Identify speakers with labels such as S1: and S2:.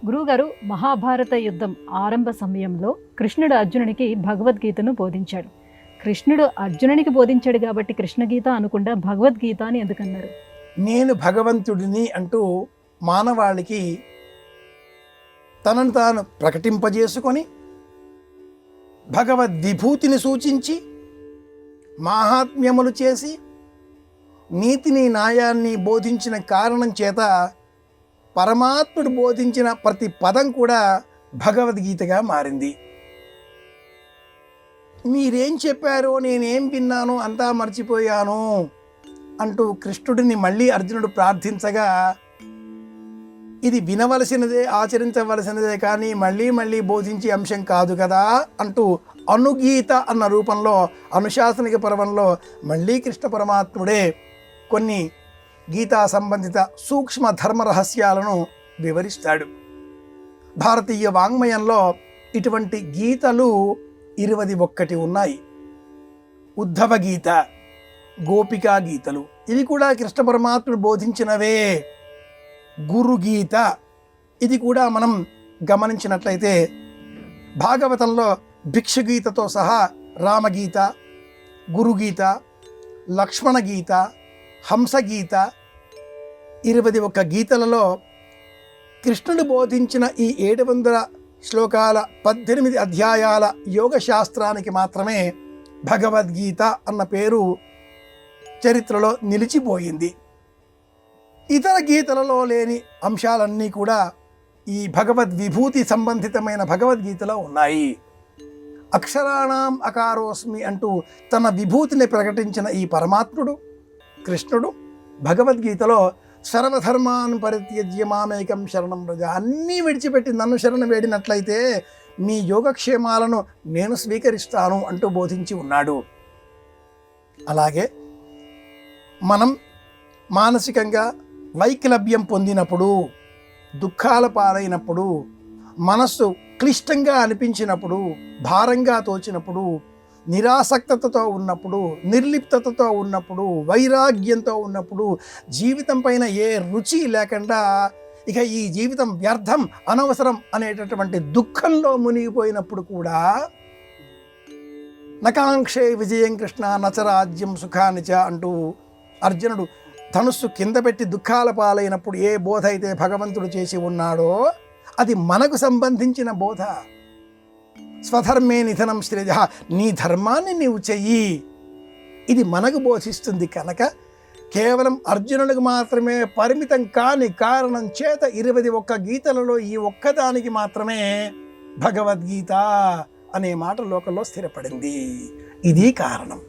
S1: గురువుగారు, మహాభారత యుద్ధం ఆరంభ సమయంలో కృష్ణుడు అర్జునునికి భగవద్గీతను బోధించాడు. కృష్ణుడు అర్జునునికి బోధించాడు కాబట్టి కృష్ణగీత అనకుండా భగవద్గీత అని ఎందుకన్నారు?
S2: నేను భగవంతుడిని అంటూ మానవాళికి తనను తాను ప్రకటింపజేసుకొని భగవద్విభూతిని సూచించి మాహాత్మ్యములు చేసి నీతిని న్యాయాన్ని బోధించిన కారణం చేత పరమాత్ముడు బోధించిన ప్రతి పదం కూడా భగవద్గీతగా మారింది. మీరేం చెప్పారో నేనేం విన్నానో అంతా మర్చిపోయాను అంటూ కృష్ణుడిని మళ్ళీ అర్జునుడు ప్రార్థించగా, ఇది వినవలసినదే ఆచరించవలసినదే కానీ మళ్ళీ మళ్ళీ బోధించే అంశం కాదు కదా అంటూ అనుగీత అన్న రూపంలో అనుశాసనిక పర్వంలో మళ్ళీ కృష్ణ పరమాత్ముడే కొన్ని గీతా సంబంధిత సూక్ష్మ ధర్మ రహస్యాలను వివరిస్తాడు. భారతీయ వాంగ్మయంలో ఇటువంటి గీతలు 21 ఉన్నాయి. ఉద్ధవ గీత, గోపికా గీతలు, ఇవి కూడా కృష్ణ పరమాత్ముడు బోధించినవే. గురుగీత, ఇది కూడా మనం గమనించినట్లయితే భాగవతంలో భిక్షుగీతతో సహా రామగీత, గురుగీత, లక్ష్మణ గీత, హంసగీత, 21 గీతలలో కృష్ణుడు బోధించిన ఈ 700 శ్లోకాల 18 అధ్యాయాల యోగ శాస్త్రానికి మాత్రమే భగవద్గీత అన్న పేరు చరిత్రలో నిలిచిపోయింది. ఇతర గీతలలో లేని అంశాలన్నీ కూడా ఈ భగవద్విభూతి సంబంధితమైన భగవద్గీతలో ఉన్నాయి. అక్షరాణం అకారోస్మి అంటూ తన విభూతిని ప్రకటించిన ఈ పరమాత్ముడు కృష్ణుడు భగవద్గీతలో సర్వధర్మాన్ పరిత్యజ్య మామేకం శరణం వ్రజ, అన్నీ విడిచిపెట్టి నన్ను శరణ వేడినట్లయితే మీ యోగక్షేమాలను నేను స్వీకరిస్తాను అంటూ బోధించి ఉన్నాడు. అలాగే మనం మానసికంగా వైకలభ్యం పొందినప్పుడు, దుఃఖాల పాలైనప్పుడు, మనస్సు క్లిష్టంగా అనిపించినప్పుడు, భారంగా తోచినప్పుడు, నిరాసక్తతతో ఉన్నప్పుడు, నిర్లిప్తతతో ఉన్నప్పుడు, వైరాగ్యంతో ఉన్నప్పుడు, జీవితం పైన ఏ రుచి లేకుండా ఇక ఈ జీవితం వ్యర్థం అనవసరం అనేటటువంటి దుఃఖంలో మునిగిపోయినప్పుడు కూడా నకాంక్షే విజయం కృష్ణ నచరాజ్యం సుఖానిచ అంటూ అర్జునుడు ధనుస్సు కింద పెట్టి దుఃఖాల పాలైనప్పుడు ఏ బోధ అయితే భగవంతుడు చేసి ఉన్నాడో అది మనకు సంబంధించిన బోధ. స్వధర్మే నిధనం శ్రేయ, నీ ధర్మాన్ని నీవు చెయ్యి, ఇది మనకు బోధిస్తుంది. కనుక కేవలం అర్జునుడికి మాత్రమే పరిమితం కాని కారణం చేత 21 గీతలలో ఈ ఒక్కదానికి మాత్రమే భగవద్గీత అనే మాట లోకంలో స్థిరపడింది. ఇది కారణం.